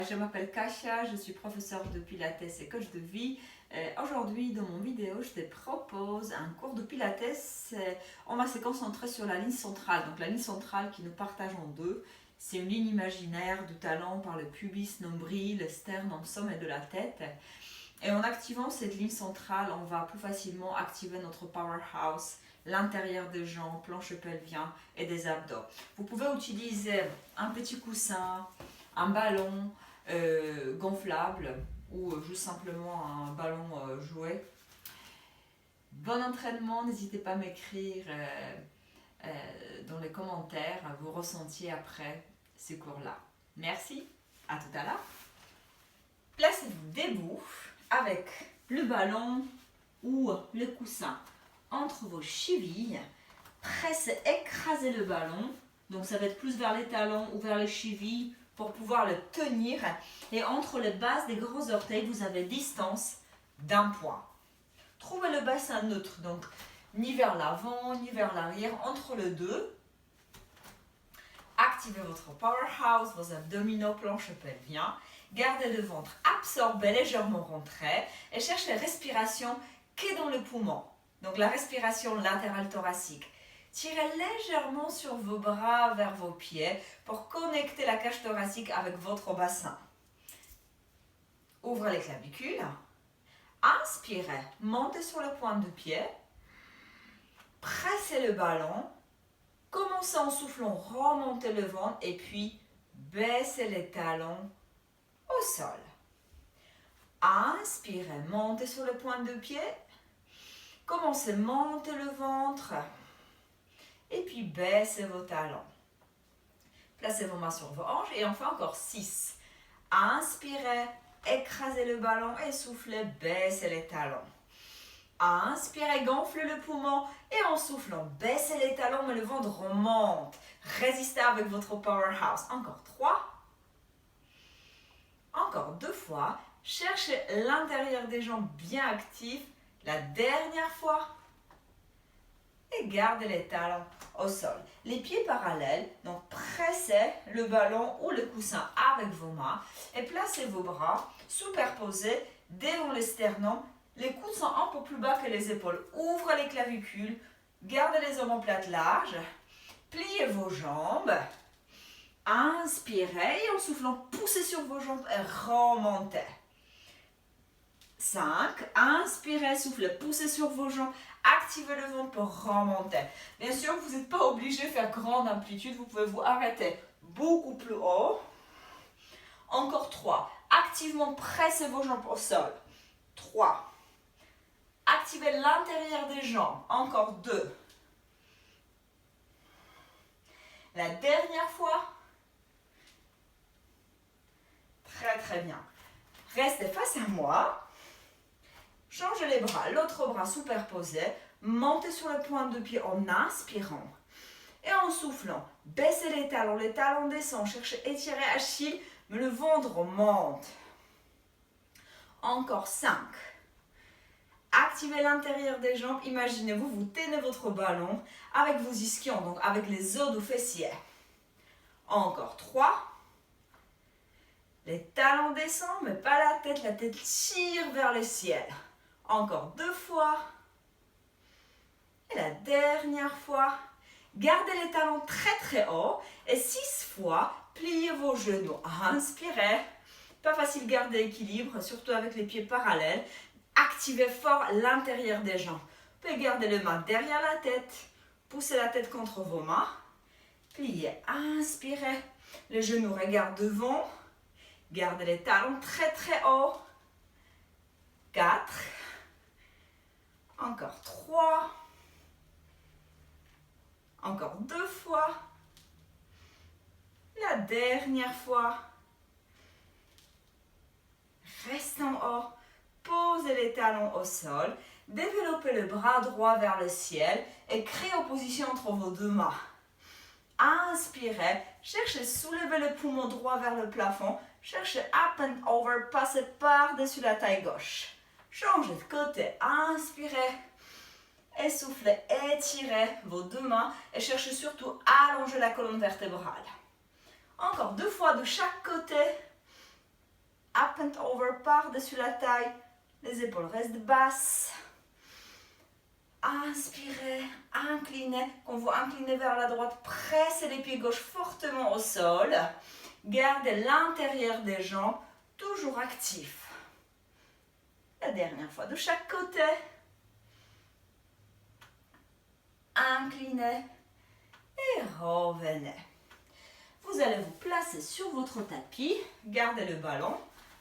Je m'appelle Kasia, je suis professeure de Pilates et coach de vie. Aujourd'hui, dans mon vidéo, je te propose un cours de Pilates. On va se concentrer sur la ligne centrale. Donc la ligne centrale qui nous partage en deux. C'est une ligne imaginaire du talon par le pubis, nombril, le sternum, sommet de la tête. Et en activant cette ligne centrale, on va plus facilement activer notre powerhouse, l'intérieur des jambes, planche pelvien et des abdos. Vous pouvez utiliser un petit coussin, un ballon gonflable ou juste simplement un ballon jouet. Bon entraînement, n'hésitez pas à m'écrire dans les commentaires vos ressentis après ce cours-là. Merci, à tout à l'heure. Placez-vous debout avec le ballon ou le coussin entre vos chevilles. Pressez, écrasez le ballon. Donc ça va être plus vers les talons ou vers les chevilles pour pouvoir le tenir. Et entre les bases des gros orteils, vous avez distance d'un point. Trouvez le bassin neutre, donc ni vers l'avant, ni vers l'arrière, entre les deux. Activez votre powerhouse, vos abdominaux, planche pelvien. Gardez le ventre absorbé, légèrement rentré. Et cherchez la respiration qui est dans le poumon. Donc la respiration latérale thoracique. Tirez légèrement sur vos bras vers vos pieds pour connecter la cage thoracique avec votre bassin. Ouvrez les clavicules. Inspirez, montez sur le point de pied. Pressez le ballon. Commencez en soufflant, remontez le ventre et puis baissez les talons au sol. Inspirez, montez sur le point de pied. Commencez, montez le ventre. Et puis baissez vos talons. Placez vos mains sur vos hanches et enfin encore 6. Inspirez, écrasez le ballon et soufflez, baissez les talons. Inspirez, gonflez le poumon et en soufflant, baissez les talons mais le ventre remonte. Résistez avec votre powerhouse. Encore 3. Encore 2 fois. Cherchez l'intérieur des jambes bien actifs. La dernière fois. Et gardez les talons au sol. Les pieds parallèles, donc pressez le ballon ou le coussin avec vos mains et placez vos bras superposés devant le sternum. Les coudes sont un peu plus bas que les épaules. Ouvrez les clavicules, gardez les omoplates larges, pliez vos jambes. Inspirez et en soufflant, poussez sur vos jambes et remontez. 5. Inspirez, soufflez, poussez sur vos jambes. Activez le ventre pour remonter. Bien sûr, vous n'êtes pas obligé de faire grande amplitude. Vous pouvez vous arrêter beaucoup plus haut. Encore 3. Activement pressez vos jambes au sol. 3. Activez l'intérieur des jambes. Encore 2. La dernière fois. Très très bien. Restez face à moi. Changez les bras, l'autre bras superposé. Montez sur le point de pied en inspirant. Et en soufflant, baissez les talons descendent. Cherchez à étirer Achille, mais le ventre monte. Encore 5. Activez l'intérieur des jambes. Imaginez-vous, vous tenez votre ballon avec vos ischions, donc avec les os du fessier. Encore 3. Les talons descendent, mais pas la tête tire vers le ciel. Encore 2 fois. Et la dernière fois. Gardez les talons très très haut. Et 6 fois, pliez vos genoux. Inspirez. Pas facile de garder l'équilibre, surtout avec les pieds parallèles. Activez fort l'intérieur des jambes. Vous pouvez garder les mains derrière la tête. Poussez la tête contre vos mains. Pliez. Inspirez. Les genoux regardent devant. Gardez les talons très très haut. 4. Encore 3. Encore 2 fois. La dernière fois. Restez en haut. Posez les talons au sol. Développez le bras droit vers le ciel et créez opposition entre vos deux mains. Inspirez. Cherchez à soulever le poumon droit vers le plafond. Cherchez up and over. Passez par-dessus la taille gauche. Changez de côté. Inspirez. Essoufflez, étirez vos deux mains et cherchez surtout à allonger la colonne vertébrale. Encore 2 fois de chaque côté. and over par-dessus la taille. Les épaules restent basses. Inspirez, inclinez. Quand vous inclinez vers la droite, pressez les pieds gauches fortement au sol. Gardez l'intérieur des jambes toujours actif. La dernière fois de chaque côté. Inclinez et revenez. Vous allez vous placer sur votre tapis. Gardez le ballon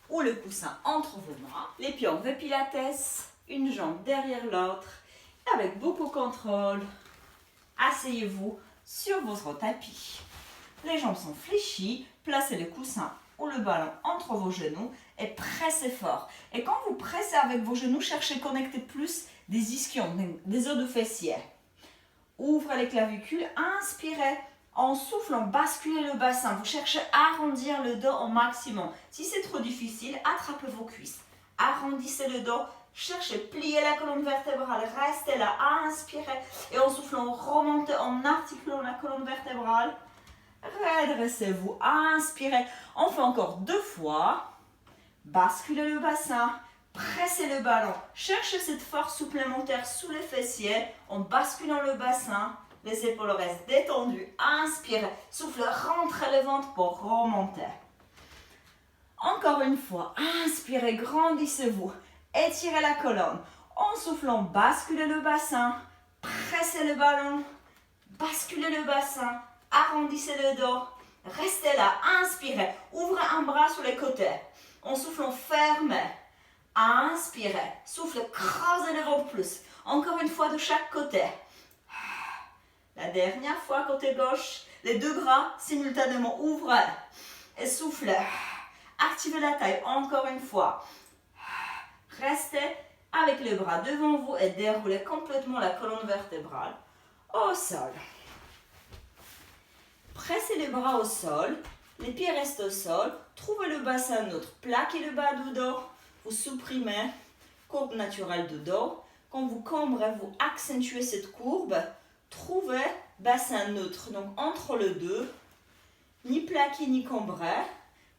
ou le coussin entre vos mains. Les pieds en V pilates, une jambe derrière l'autre. Avec beaucoup de contrôle, asseyez-vous sur votre tapis. Les jambes sont fléchies, placez le coussin ou le ballon entre vos genoux et pressez fort. Et quand vous pressez avec vos genoux, cherchez à connecter plus des ischions, des os de fessiers. Ouvrez les clavicules, inspirez. En soufflant, basculez le bassin. Vous cherchez à arrondir le dos au maximum. Si c'est trop difficile, attrapez vos cuisses. Arrondissez le dos. Cherchez, pliez la colonne vertébrale, restez là, inspirez et en soufflant, remontez en articulant la colonne vertébrale, redressez-vous, inspirez, on fait encore 2 fois, basculez le bassin, pressez le ballon, cherchez cette force supplémentaire sous les fessiers en basculant le bassin, les épaules restent détendues, inspirez, soufflez, rentrez le ventre pour remonter. Encore une fois, inspirez, grandissez-vous. Étirez la colonne. En soufflant, basculez le bassin. Pressez le ballon. Basculez le bassin. Arrondissez le dos. Restez là. Inspirez. Ouvrez un bras sur les côtés. En soufflant, fermez. Inspirez. Soufflez, creusez le ventre plus. Encore une fois de chaque côté. La dernière fois, côté gauche. Les 2 bras simultanément ouvrez. Et soufflez. Activez la taille. Encore une fois. Restez avec les bras devant vous et déroulez complètement la colonne vertébrale au sol. Pressez les bras au sol, les pieds restent au sol, trouvez le bassin neutre, plaquez le bas du dos, vous supprimez courbe naturelle du dos. Quand vous cambrez, vous accentuez cette courbe, trouvez bassin neutre, donc entre les deux, ni plaqué ni cambré,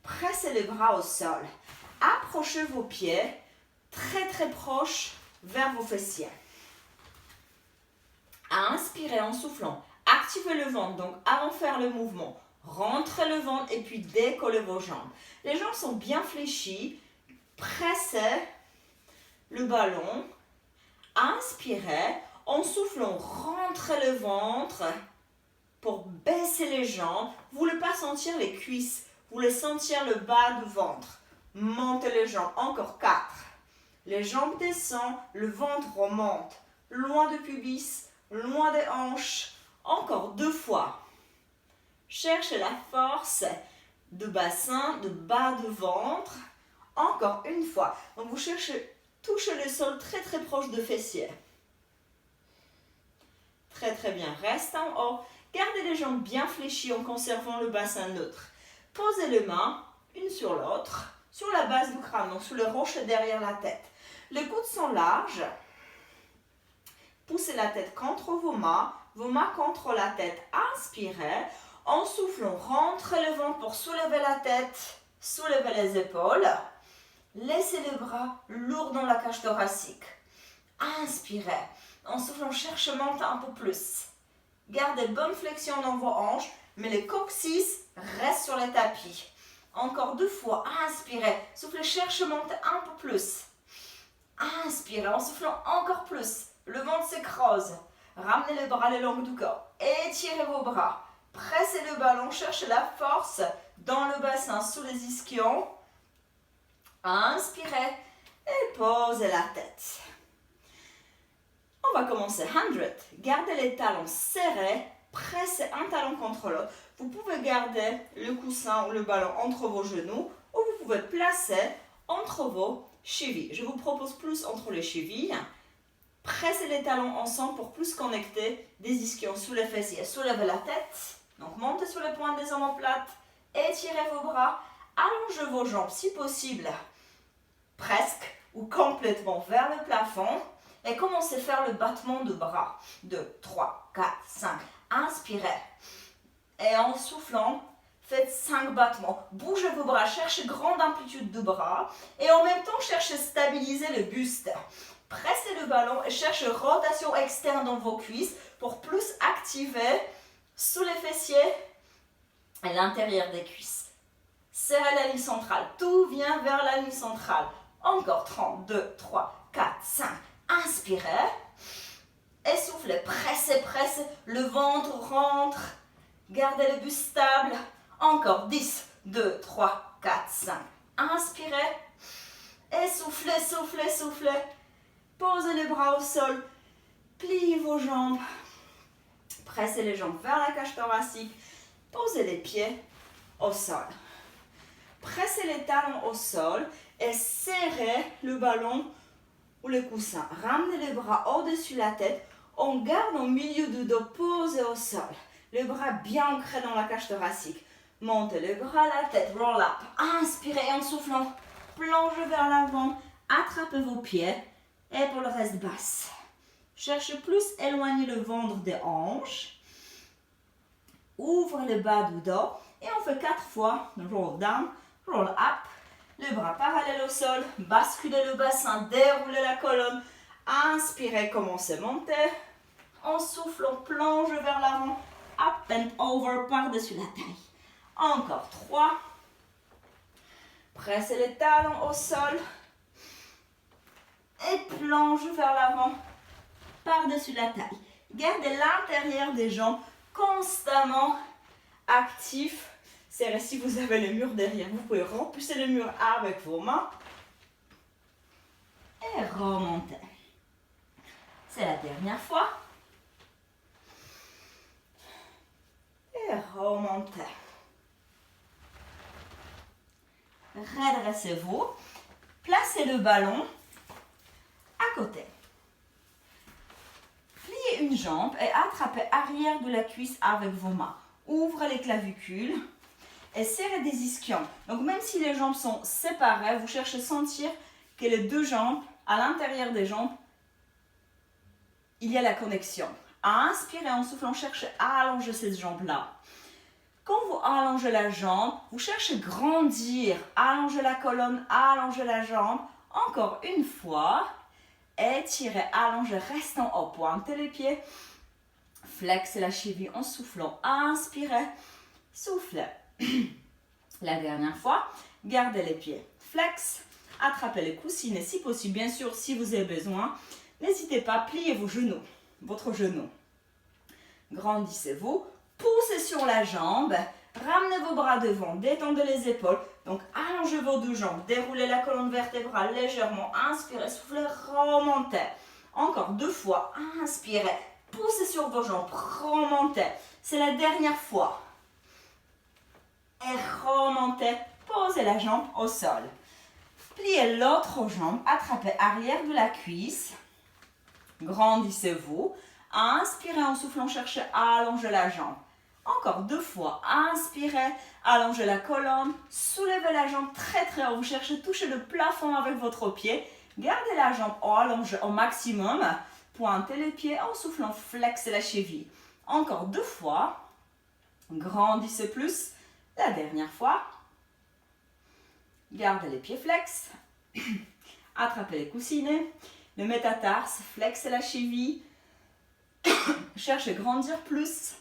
pressez les bras au sol, approchez vos pieds, très proche vers vos fessiers. Inspirez en soufflant. Activez le ventre. Donc, avant de faire le mouvement, rentrez le ventre et puis décollez vos jambes. Les jambes sont bien fléchies. Pressez le ballon. Inspirez. En soufflant, rentrez le ventre pour baisser les jambes. Vous ne voulez pas sentir les cuisses. Vous voulez sentir le bas du ventre. Montez les jambes. Encore 4. Les jambes descendent, le ventre remonte, loin du pubis, loin des hanches. Encore 2 fois. Cherchez la force de bassin, de bas de ventre. Encore une fois. Donc vous cherchez, touchez le sol très proche de fessiers. Très bien. Reste en haut. Gardez les jambes bien fléchies en conservant le bassin neutre. Posez les mains, une sur l'autre, sur la base du crâne, donc sur le rocher derrière la tête. Les coudes sont larges. Poussez la tête contre vos mains contre la tête. Inspirez. En soufflant, rentrez le ventre pour soulever la tête, soulevez les épaules. Laissez les bras lourds dans la cage thoracique. Inspirez. En soufflant, cherchez à monter un peu plus. Gardez bonne flexion dans vos hanches, mais les coccyx restent sur les tapis. Encore 2 fois. Inspirez. Soufflez, cherchez à monter un peu plus. Inspirez, en soufflant encore plus. Le ventre se creuse. Ramenez les bras le long du corps. Étirez vos bras. Pressez le ballon. Cherchez la force dans le bassin, sous les ischions. Inspirez et posez la tête. On va commencer 100. Gardez les talons serrés. Pressez un talon contre l'autre. Vous pouvez garder le coussin ou le ballon entre vos genoux ou vous pouvez placer entre vos chevilles. Je vous propose plus entre les chevilles. Pressez les talons ensemble pour plus connecter des ischions sous les fessiers. Soulevez la tête. Donc montez sur les pointes des omoplates. Étirez vos bras. Allongez vos jambes si possible. Presque ou complètement vers le plafond. Et commencez à faire le battement de bras. 2, 3, 4, 5. Inspirez. Et en soufflant, Faites 5 battements. Bougez vos bras, cherchez grande amplitude de bras. Et en même temps, cherchez à stabiliser le buste. Pressez le ballon et cherchez rotation externe dans vos cuisses pour plus activer sous les fessiers et l'intérieur des cuisses. Serrez la ligne centrale. Tout vient vers la ligne centrale. Encore 30, 2, 3, 4, 5. Inspirez. Essoufflez, pressez, pressez. Le ventre rentre. Gardez le buste stable. Encore 10, 2, 3, 4, 5. Inspirez. Essoufflez, soufflez, soufflez. Posez les bras au sol. Pliez vos jambes. Pressez les jambes vers la cage thoracique. Posez les pieds au sol. Pressez les talons au sol et serrez le ballon ou le coussin. Ramenez les bras au-dessus de la tête. On garde au milieu du dos posé au sol. Les bras bien ancrés dans la cage thoracique. Montez les bras, la tête, roll up. Inspirez en soufflant. Plongez vers l'avant. Attrapez vos pieds. Et pour le reste, basse. Cherchez plus éloigner le ventre des hanches. Ouvrez le bas du dos. Et on fait 4 fois. Roll down, roll up. Les bras parallèles au sol. Basculez le bassin. Déroulez la colonne. Inspirez, commencez à monter. En soufflant, plonge vers l'avant. Up and over par-dessus la taille. Encore 3. Pressez les talons au sol. Et plonge vers l'avant. Par-dessus la taille. Gardez l'intérieur des jambes constamment actif. Serrez si vous avez le mur derrière. Vous pouvez repousser le mur avec vos mains. Et remonter. C'est la dernière fois. Et remontez. Redressez-vous. Placez le ballon à côté. Pliez une jambe et attrapez arrière de la cuisse avec vos mains. Ouvrez les clavicules et serrez des ischions. Donc même si les jambes sont séparées, vous cherchez à sentir que les deux jambes, à l'intérieur des jambes, il y a la connexion. Inspirez en soufflant, cherchez à allonger ces jambes-là. Quand vous allongez la jambe, vous cherchez à grandir. Allongez la colonne, allongez la jambe. Encore une fois. Étirez, allongez, restons au pointez les pieds. Flexez la cheville en soufflant. Inspirez, soufflez. La dernière fois, gardez les pieds. Flex, attrapez les coussinets si possible. Bien sûr, si vous avez besoin, n'hésitez pas, pliez vos genoux, votre genou. Grandissez-vous, poussez sur la jambe, ramenez vos bras devant, détendez les épaules. Donc, allongez vos deux jambes, déroulez la colonne vertébrale légèrement. Inspirez, soufflez, remontez. Encore 2 fois, inspirez, poussez sur vos jambes, remontez. C'est la dernière fois. Et remontez, posez la jambe au sol. Pliez l'autre jambe, attrapez arrière de la cuisse. Grandissez-vous. Inspirez en soufflant, cherchez à allonger la jambe. Encore 2 fois. Inspirez, allongez la colonne, soulevez la jambe très très haut. Vous cherchez à toucher le plafond avec votre pied. Gardez la jambe allongée au maximum. Pointez les pieds en soufflant, flexez la cheville. Encore 2 fois. Grandissez plus. La dernière fois. Gardez les pieds flex. Attrapez les coussinets. Le métatarse, flexez la cheville. Cherchez à grandir plus.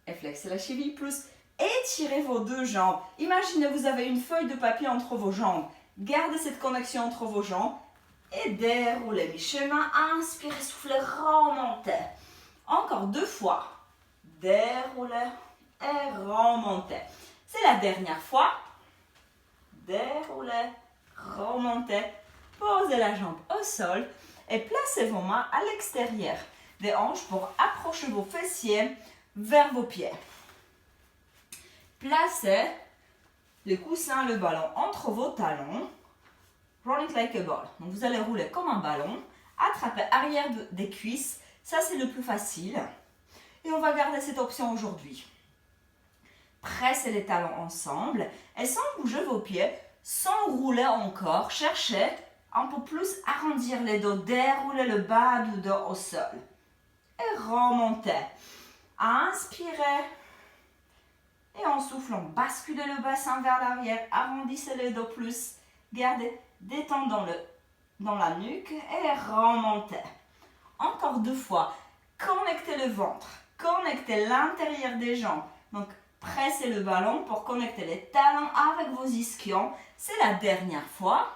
Et flexez la cheville plus. Étirez vos deux jambes. Imaginez vous avez une feuille de papier entre vos jambes. Gardez cette connexion entre vos jambes. Et déroulez mi-chemin. Inspirez, soufflez, remontez. Encore 2 fois. Déroulez et remontez. C'est la dernière fois. Déroulez, remontez. Posez la jambe au sol. Et placez vos mains à l'extérieur des hanches pour approcher vos fessiers vers vos pieds. Placez le coussin, le ballon entre vos talons. Roll it like a ball. Donc vous allez rouler comme un ballon. Attrapez arrière des cuisses. Ça c'est le plus facile. Et on va garder cette option aujourd'hui. Pressez les talons ensemble. Et sans bouger vos pieds, sans rouler encore, cherchez un peu plus arrondir les dos. Déroulez le bas du dos au sol. Et remontez. Inspirez. Et en soufflant, basculez le bassin vers l'arrière, arrondissez les dos plus, gardez, détendons dans la nuque et remontez. Encore 2 fois, connectez le ventre, connectez l'intérieur des jambes. Donc, pressez le ballon pour connecter les talons avec vos ischions. C'est la dernière fois.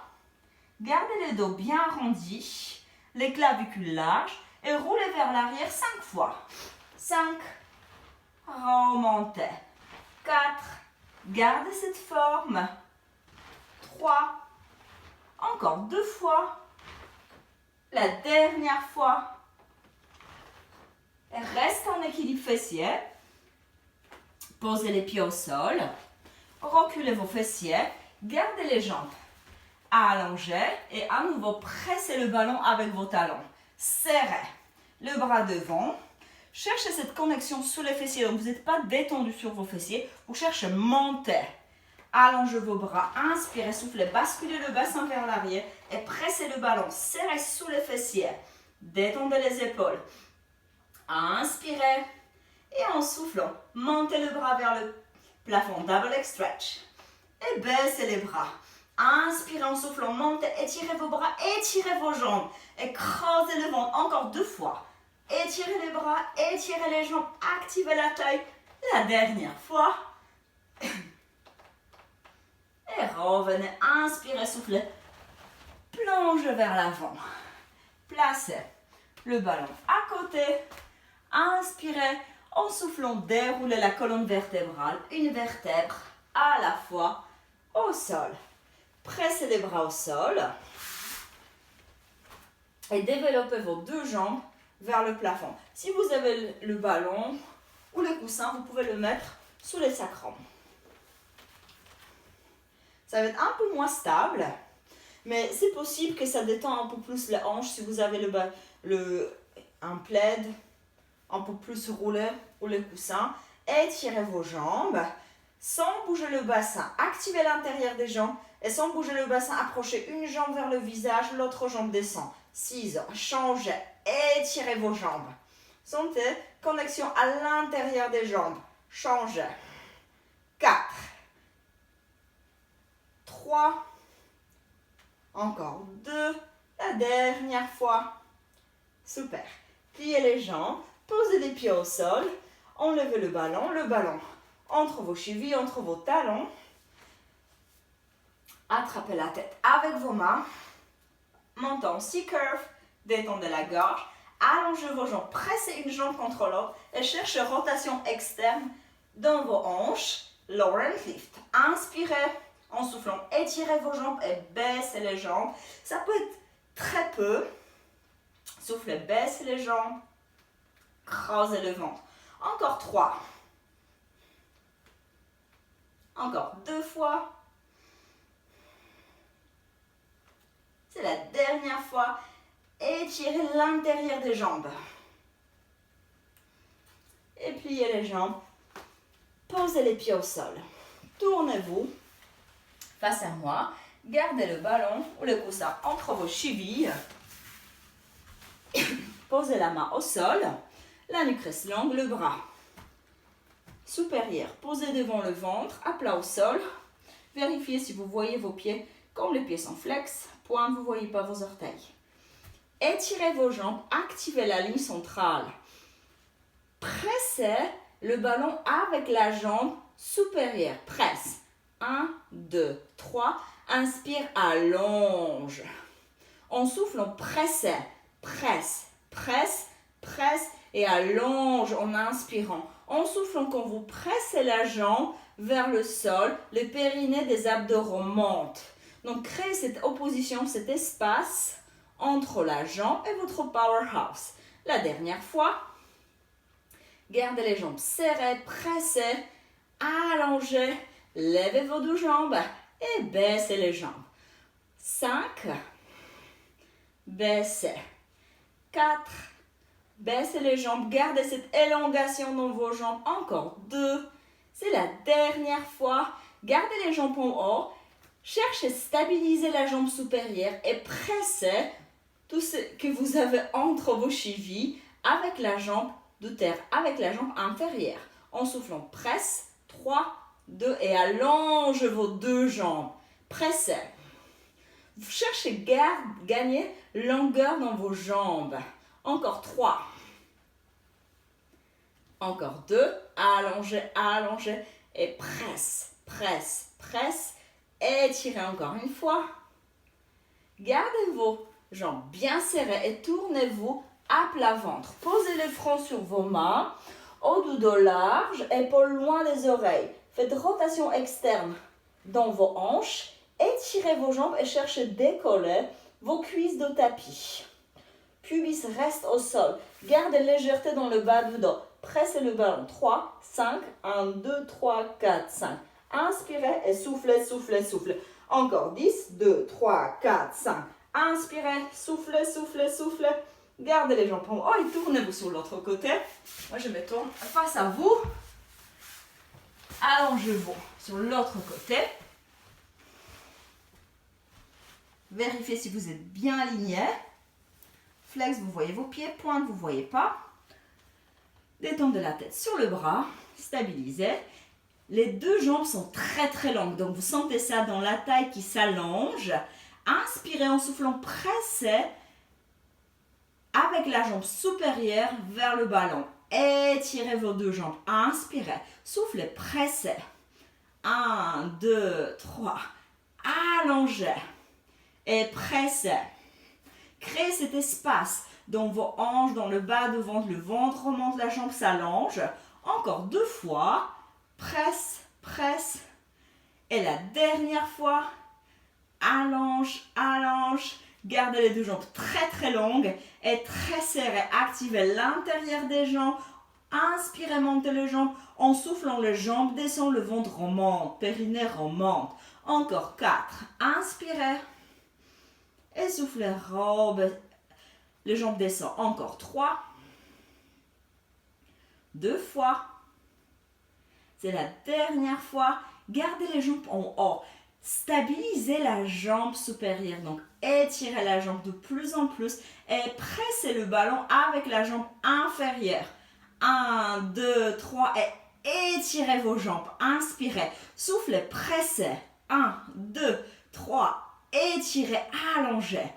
Gardez le dos bien arrondi, les clavicules larges et roulez vers l'arrière 5 fois. 5, remontez. 4, gardez cette forme. 3, encore 2 fois. La dernière fois. Et reste en équilibre fessier. Posez les pieds au sol. Reculez vos fessiers. Gardez les jambes allongées. Et à nouveau, pressez le ballon avec vos talons. Serrez le bras devant. Cherchez cette connexion sous les fessiers. Donc, vous n'êtes pas détendu sur vos fessiers. Vous cherchez à monter. Allongez vos bras. Inspirez, soufflez. Basculez le bassin vers l'arrière. Et pressez le ballon. Serrez sous les fessiers. Détendez les épaules. Inspirez. Et en soufflant, montez le bras vers le plafond. Double leg stretch. Et baissez les bras. Inspirez en soufflant. Montez. Étirez vos bras. Étirez vos jambes. Et creusez le ventre. Encore 2 fois. Étirez les bras, étirez les jambes, activez la taille. La dernière fois. Et revenez, inspirez, soufflez. Plongez vers l'avant. Placez le ballon à côté. Inspirez, en soufflant, déroulez la colonne vertébrale, une vertèbre à la fois au sol. Pressez les bras au sol. Et développez vos 2 jambes vers le plafond. Si vous avez le ballon ou le coussin, vous pouvez le mettre sous les sacrums. Ça va être un peu moins stable, mais c'est possible que ça détend un peu plus les hanches si vous avez un plaid un peu plus roulé ou le coussin. Étirez vos jambes sans bouger le bassin. Activez l'intérieur des jambes et sans bouger le bassin, approchez une jambe vers le visage, l'autre jambe descend. 6 ans. Changez. Étirez vos jambes. Sentez connexion à l'intérieur des jambes. Changez. 4. 3. Encore 2. La dernière fois. Super. Pliez les jambes. Posez les pieds au sol. Enlevez le ballon. Le ballon entre vos chevilles, entre vos talons. Attrapez la tête avec vos mains. Montez en C-curve. Détendez la gorge. Allongez vos jambes. Pressez une jambe contre l'autre. Et cherchez rotation externe dans vos hanches. Lower and lift. Inspirez. En soufflant, étirez vos jambes et baissez les jambes. Ça peut être très peu. Soufflez, baissez les jambes. Creusez le ventre. Encore 3. Encore 2 fois. C'est la dernière fois. Étirez l'intérieur des jambes. Et pliez les jambes. Posez les pieds au sol. Tournez-vous face à moi. Gardez le ballon ou le coussin entre vos chevilles. Posez la main au sol. La nuque reste longue, le bras supérieur posé devant le ventre, à plat au sol. Vérifiez si vous voyez vos pieds. Comme les pieds sont flex, pointe, vous ne voyez pas vos orteils. Étirez vos jambes, activez la ligne centrale. Pressez le ballon avec la jambe supérieure. Presse. 1, 2, 3. Inspire, allonge. En soufflant, pressez. Presse, presse, presse et allonge en inspirant. En soufflant, quand vous pressez la jambe vers le sol, le périnée des abdos remonte. Donc, créez cette opposition, cet espace entre la jambe et votre powerhouse. La dernière fois, gardez les jambes serrées, pressez, allongez, levez vos 2 jambes et baissez les jambes. 5, baissez. 4, baissez les jambes, gardez cette élongation dans vos jambes. Encore 2, c'est la dernière fois. Gardez les jambes en haut. Cherchez à stabiliser la jambe supérieure et pressez tout ce que vous avez entre vos chevilles avec la jambe de terre, avec la jambe inférieure. En soufflant, presse, 3, 2 et allonge vos deux jambes. Pressez. Vous cherchez gagner longueur dans vos jambes. Encore 3. Encore 2. Allongez, allongez et presse, presse, presse. Étirez encore une fois. Gardez vos jambes bien serrées et tournez-vous à plat ventre. Posez les fronts sur vos mains. Haut du dos large, épaules loin des oreilles. Faites rotation externe dans vos hanches. Étirez vos jambes et cherchez décoller vos cuisses de tapis. Pubis reste au sol. Gardez légèreté dans le bas du dos. Pressez le ballon. 3, 5, 1, 2, 3, 4, 5. Inspirez et soufflez, soufflez, soufflez. Encore 10, 2, 3, 4, 5. Inspirez, soufflez, soufflez, soufflez. Gardez les jambes en haut et tournez-vous sur l'autre côté. Moi, je me tourne face à vous. Allongez-vous sur l'autre côté. Vérifiez si vous êtes bien aligné. Flex, vous voyez vos pieds. Pointe, vous ne voyez pas. Détendez la tête sur le bras. Stabilisez. Les deux jambes sont très très longues. Donc, vous sentez ça dans la taille qui s'allonge. Inspirez en soufflant, pressez avec la jambe supérieure vers le ballon. Étirez vos deux jambes. Inspirez. Soufflez, pressez. 1, 2, 3. Allongez. Et pressez. Créez cet espace dans vos hanches, dans le bas de ventre. Le ventre remonte, la jambe s'allonge. Encore 2 fois. Presse, presse. Et la dernière fois. Allonge, allonge. Gardez les deux jambes très très longues et très serrées. Activez l'intérieur des jambes. Inspirez, montez les jambes. En soufflant, les jambes descendent, le ventre remonte. Périnée remonte. Encore 4. Inspirez. Et soufflez, robe. Les jambes descendent. Encore 3. 2 fois. C'est la dernière fois. Gardez les jambes en haut. Stabilisez la jambe supérieure. Donc, étirez la jambe de plus en plus et pressez le ballon avec la jambe inférieure. 1, 2, 3 et étirez vos jambes. Inspirez. Soufflez, pressez. 1, 2, 3. Étirez, allongez.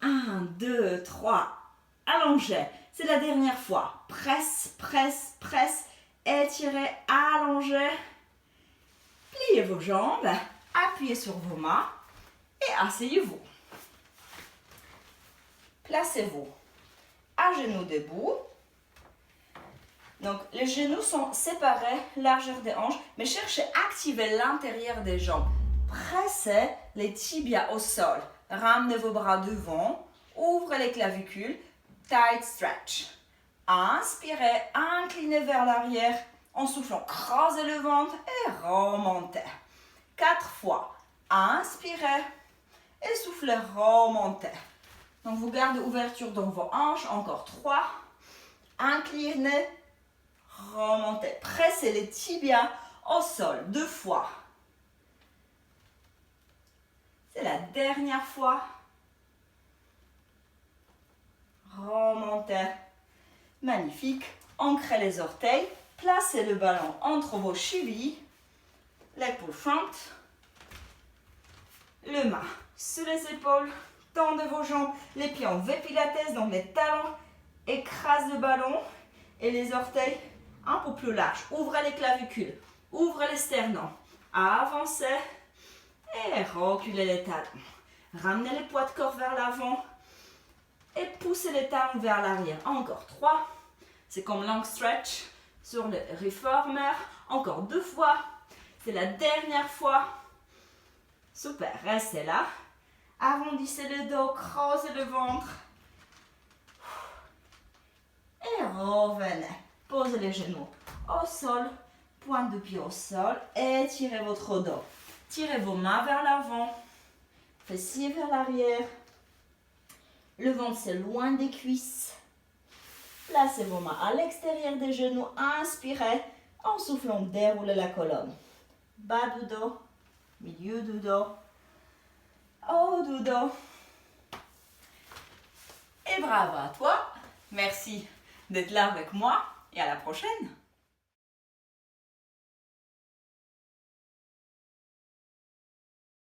1, 2, 3. Allongez. C'est la dernière fois. Presse, presse, presse. Étirez, allongez. Pliez vos jambes. Appuyez sur vos mains et asseyez-vous. Placez-vous à genoux debout. Donc, les genoux sont séparés, largeur des hanches, mais cherchez à activer l'intérieur des jambes. Pressez les tibias au sol. Ramenez vos bras devant. Ouvrez les clavicules. Tight stretch. Inspirez, inclinez vers l'arrière. En soufflant, creusez le ventre et remontez. 4 fois. Inspirez et soufflez, remontez. Donc, vous gardez ouverture dans vos hanches. Encore 3. Inclinez, remontez. Pressez les tibias au sol. 2 fois. C'est la dernière fois. Remontez. Magnifique. Ancrez les orteils. Placez le ballon entre vos chevilles. L'épaule front. Le main sur les épaules. Tendez vos jambes. Les pieds en V pilates. Donc les talons écrasent le ballon. Et les orteils un peu plus larges. Ouvrez les clavicules. Ouvrez les sternums. Avancez. Et reculez les talons. Ramenez les poids de corps vers l'avant. Et poussez les talons vers l'arrière. Encore 3. C'est comme long stretch sur le reformer. Encore 2 fois. C'est la dernière fois. Super. Restez là. Arrondissez le dos. Creusez le ventre. Et revenez. Posez les genoux au sol. Pointe de pied au sol. Étirez votre dos. Tirez vos mains vers l'avant. Fessiers vers l'arrière. Le ventre, c'est loin des cuisses. Placez vos mains à l'extérieur des genoux. Inspirez. En soufflant, déroulez la colonne. Bas du dos. Milieu du dos. Haut du dos. Et bravo à toi. Merci d'être là avec moi. Et à la prochaine.